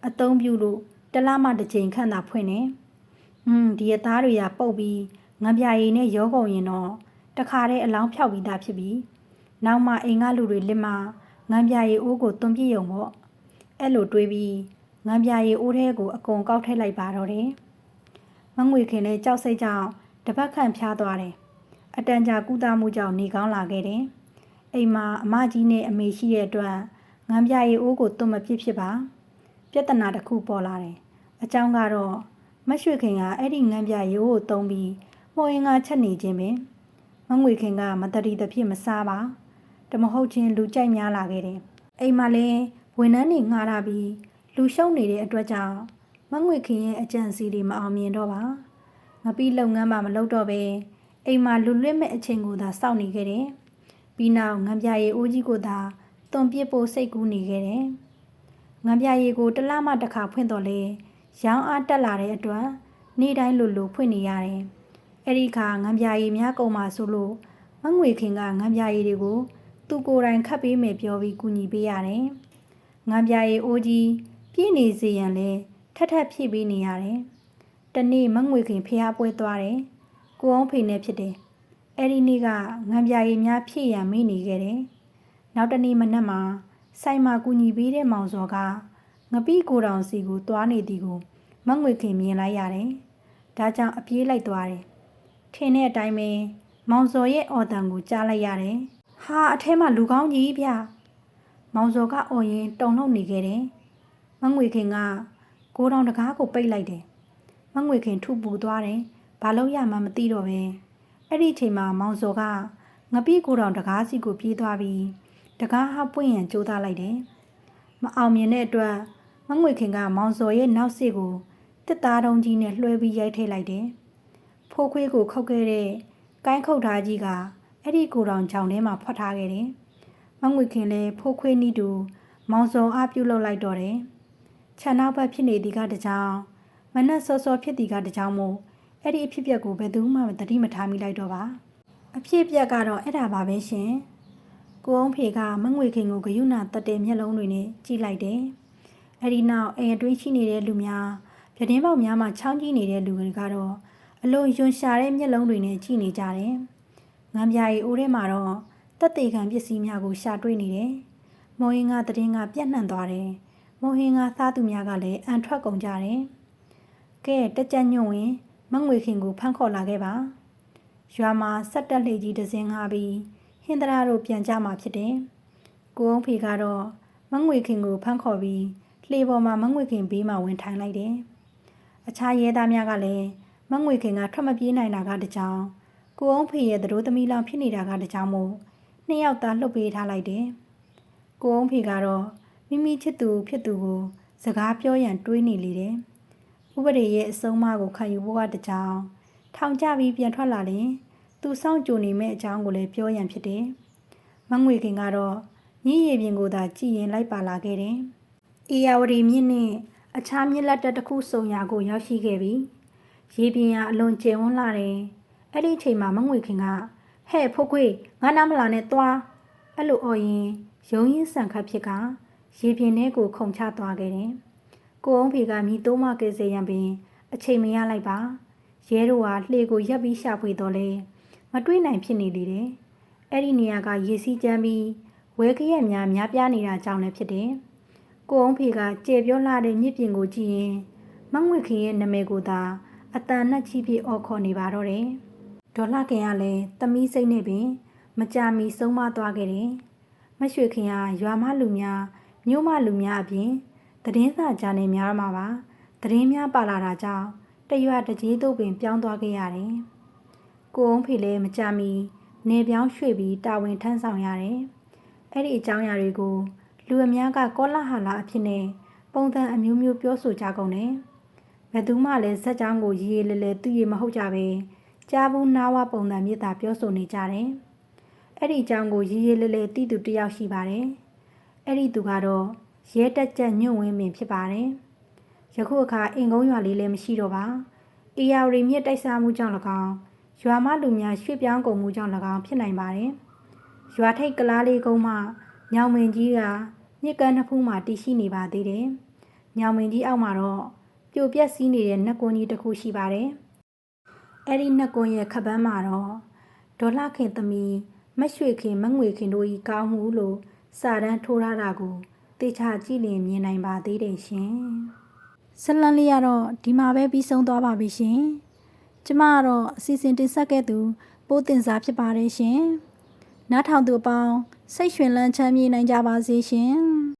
အသုံးပြုလို့တလမှတစ်ချိန်ခန့်သာဖွင့်နေဒီအသားတွေကပုတ်ပြီးငံပြာရည်နဲ့ရောကုန်ရင်တော့တခါတည်းအလောင်းဖြောက်ပြီးသားဖြစ်ပြီးနောက်မှအိမ်ကလူတွေလက်မှငံပြာရည်အိုးကိုတွန်းပြစ်ရုံပေါ့အဲ့လိုတွေးပြီးငံပြာရည်အိုးထဲကိုအကုန်ကောက်ထည့်လိုက်ပါတော့တယ်မငွေခင်လည်းကြောက်စိတ်ကြောင့်တပတ်ခန့်ဖျားသွားတယ်အတန်ကြာကုသမှုကြောင့်နေကောင်းလာခဲ့တယ်အိမ်မှာအမကြီးနဲ့အမေရှိတဲ့အတွက်ငံပြာရည်အိုးကိုတွန်းမပြစ်ဖြစ်ပါပြဿနာတစ်ခုပေါ်လာတယ်အကြောင်းကတော့မရွှေခင်ကအဲ့ဒီငံပြာရည်အိုးကိုတုံးပြီးမှုံရင်ကချက်နေခြင်းပဲမငွေခင်ကမတရီတဖြစ်မစားပါတမဟုတ်ချင်းလူကြိုက်များလာခဲ့တယ်အိမ်မှာလည်းဝန်ထမ်းတွေငှားထားပြီးလူရှုံနေတဲ့အတွက်ကြောင့်မငွေခင်ရဲ့အကြံစီတွေမအောင်မြင်တော့ပါငပိလုပ်ငန်းမှမလုပ်တော့ပဲအိမ်မှာလူလွတ်မဲ့အချိန်ကိုသာစောင့်နေခဲ့တယ်ပြီးနောက်ငံပြာရည်အိုးကြီးကိုသာတွန်ပစ်ဖို့စိတ်ကူးနေခဲ့တယ်ငံပြာရည်ကိုတစ်လမှတစ်ခါဖွင့်တော့လေရောင်းအားတက်လာတဲ့အတွက်နေ့တိုင်းလိုဖွင့်နေရတယ်အဲ့ဒီခါငံပြာရည်များကုန်မှဆိုလို့မငွေခင်ကငံပြာရည်တွေကိုသူကိုယ်တိုင်ခတ်ပေးမယ်ပြောပြီးကူညီပေးရတယ်ငံပြာရည်အိုးကြီးပြည့်နေစေရန်လဲထပ်ဖြည့်ပေးနေရတယ်တနေ့မငွေခင်ဖျားပွဲသွားတယ်ကိုအောင်ဖေနဲ့ဖြစ်တယ်အဲ့ဒီနေ့ကငံပြာရည်များဖြည့်ရန်မေ့နေခဲ့တယ်နောက်တနေ့မနက်မှာဆိုင်မှာကူညီပေးတဲ့မောင်စောကငပိကိုတောင်စီကိုသွားနေသည်ကိုမငွေခင်မြင်လိုက်ရတယ်ဒါကြောင့်အပြေးလိုက်သွားတယ်ထင်တဲ့အတိုင်းပဲမောင်စောရဲ့အော်တန်ကိုကြားလိုက်ရတယ်ဟာအထဲမှာလူကောင်းကြီးဗျမောင်စောကအော်ရင်တုန်လှုပ်နေခဲ့တယ်မငွေခင်ကကိုတောင်တကားကိုပိတ်လိုက်တယ်မငွေခင်ထုပူသွားတယ်ဘာလို့ရမှမသိတော့ပဲအဲ့ဒီအချိန်မှာမောင်စောကငပိကိုတောင်တကားစီကိုပြေးသွားပြီးတကားဟပွင့်ရန်ကြိုးစားလိုက်တယ်မအောင်မြင်တဲ့အတွက်မငွေခင်ကမောင်စောရဲ့နောက်စစ်ကိုတစ်သားတုံးကြီးနဲ့လွှဲပြီးရိုက်ထိလိုက်တယ်ဖိုးခွေးကိုခောက်ခဲ့တဲ့ကိုင်းခုတ်သားကြီးကအဲ့ဒီကိုတောင်ချောင်းထဲမှာဖွက်ထားခဲ့တယ်မငွေခင်လည်းဖိုးခွေးနီးတူမောင်စောအားပြုတ်လောက်လိုက်တော့တယ်ခြံနောက်ဘက်ဖြစ်နေသည်ကတကြောင်မနက်စောစောဖြစ်သည်ကတကြောင်မို့အဲ့ဒီအဖြစ်အပျက်ကိုဘယ်သူမှသတိမထားမိလိုက်တော့ပါအဖြစ်အပျက်ကတော့အဲ့ဒါပါပဲရှင်ကိုအောင်ဖေကမငွေခင်ကိုဂယုဏတက်တဲ့မျက်လုံးတွေနဲ့ကြည့်လိုက်တယ်အဲ့ဒီနောက်အိမ်အတွင်းရှိနေတဲ့လူများပြတင်းပေါက်များမှာချောင်းကြီးနေတဲ့လူတွေကတော့အလွန်ယွန်ရှာတဲ့မျက်လုံးတွေနဲ့ကြည့်နေကြတယ်ငံပြာရီအိုးထဲမှာတော့တက်သေးခံပစ္စည်းများကိုရှာတွေ့နေတယ်မော်ဟင်းကတည်င်းကပြန့်နှံ့သွားတယ်မော်ဟင်းကသားသူများကလည်းအန်ထွက်ကုန်ကြတယ်ကဲတက်ကြညွန့်ဝင်မငွေခင်ကိုဖမ်းခေါ်လာခဲ့ပါရွာမှာဆက်တက်လေကြီးတစ်စင်းငှားပြီးဟင်္ဒရာတို့ပြန်ကြမှာဖြစ်တယ်ကိုအောင်ဖေကတော့မငွေခင်ကိုဖမ်းခေါ်ပြီးလှေပေါ်မှာမငွေခင်ဘေးမှာဝင်ထိုင်လိုက်တယ်အခြားရဲသားများကလည်းမငွေခင်ကထွက်မပြေးနိုင်တာကတကြောင်ကိုအောင်ဖေရဲ့သတို့သမီးလောင်ဖြစ်နေတာကတကြောင်မို့နှစ်ယောက်သားလှုပ်ပေးထားလိုက်တယ်ကိုအောင်ဖေကတော့မိမိချစ်သူဖြစ်သူကိုစကားပြောရန်တွေးနေလေတယ်ဥပဒေရဲ့အဆုံးအမကိုခံယူဖို့ကတကြောင်ထောင်ကျပြီးပြန်ထွက်လာရင်သူစောင့်ကြိုနေမဲ့အကြောင်းကိုလည်းပြောရန်ဖြစ်တယ်မငွေခင်ကတော့ညည်ရည်ပြင်ကိုသာကြည်ရင်လိုက်ပါလာခဲ့တယ်အေယာဝတီမြစ်နဲ့အခြားမြစ်လက်တက်တစ်ခုစုံရာကိုရောက်ရှိခဲ့ပြီရေပြင်ကအလွန်ကျယ်ဝန်းလာတယ်အဲ့ဒီအချိန်မှာမငွေခင်ကဟဲ့ဖိုးခွေငါနားမလာနဲ့သွားအဲ့လိုအော်ရင်ရုံရင်းဆန်ခတ်ဖြစ်ကရေပြင်ထဲကိုခုန်ချသွားခဲ့တယ်ကိုအောင်ဖေကမြည်သုံးမကဲစေရန်ပင်အချိန်မရလိုက်ပါရဲတို့ဟာလှေကိုရက်ပြီးရှာဖွေတော့လေမတွေးနိုင်ဖြစ်နေလေတယ်အဲ့ဒီနေရာကရေစီးကြမ်းပြီးဝဲခရက်များပြားနေတာကြောင့်လည်းဖြစ်တယ်ကိုအောင်ဖေကကျေပြောလာတဲ့မြစ်ပြင်ကိုကြည့်ရင်မငွေခင်ရဲ့နာမည်ကိုသာအတန်နဲ့ချီးပြအော်ခေါ်နေပါတော့တယ်ဒေါ်လာခင်ကလည်းသမီးစိတ်နဲ့ပင်မကြမီဆုံးမသွားခဲ့တယ်မရွှေခင်ကရွာမလူများမြို့မလူများအပြင်သတင်းစာဂျာနယ်များမှာပါသတင်းများပါလာတာကြောင့်တရွာတကြီးတို့ပင်ပြောင်းသွားခဲ့ရတယ်ကိုအောင်ဖေလည်းမကြမီနေပြောင်းရွှေ့ပြီးတာဝန်ထမ်းဆောင်ရတယ်အဲ့ဒီအကြောင်းအရာတွေကိုလူအများကကောလာဟာလာအဖြစ်နဲ့ ပုံစံအမျိုးမျိုးပြောဆိုကြကုန်တယ်ဘယ်သူမှလည်းဇက်ကြောင်းကိုရေးရေးလဲလဲသူရမဟုတ်ကြပဲကြားဘူးနားဝပုံစံမြေတာပြောဆိုနေကြတယ်အဲ့ဒီအကြောင်းကိုရေးရေးလဲလဲတိသူတယောက်ရှိပါတယ်အဲ့ဒီသူကတော့ရဲတက်ချက်ညွန့်ဝင်းပင်ဖြစ်ပါတယ်ယခုအခါအင်ကုန်းရွာလေးလည်းမရှိတော့ပါအေယာရီမြစ်တိုက်စားမှုကြောင့်၎င်းရွာမလူများရွှေ့ပြောင်းကုန်မှုကြောင့်၎င်းဖြစ်နိုင်ပါတယ်ရွာထိပ်ကလားလေးကုန်းမှညောင်မင်းကြီးကမြစ်ကမ်းနှစ်ဖူးမှာတည်ရှိနေပါသေးတယ်ညောင်မင်းကြီးအောက်မှာတော့ပြိုပြက်စီးနေတဲ့နှက်ကွန်းကြီးတစ်ခုရှိပါတယ်အဲ့ဒီနှက်ကွန်းရဲ့ခပန်းမှာတော့ဒေါ်လာခင်သမီးမရွှေခင်မငွေခင်တို့ဤကောင်းမှုလို့စာတန်းထိုးထားတာကိုတေချာကြည့်လင်မြင်နိုင်ပါသေးတယ်ရှင်ဇလန်လေးကတော့ဒီမှာပဲပြီးဆုံးသွားပါပြီရှင်ကျမကတော့အစီအစဉ်တင်ဆက်ခဲ့သူပိုးတင်စားဖြစ်ပါတယ်ရှင်နားထောင်သူအပေါင်းစိတ်ရွှင်လန်းချမ်းမြေ့နိုင်ကြပါစေရှင်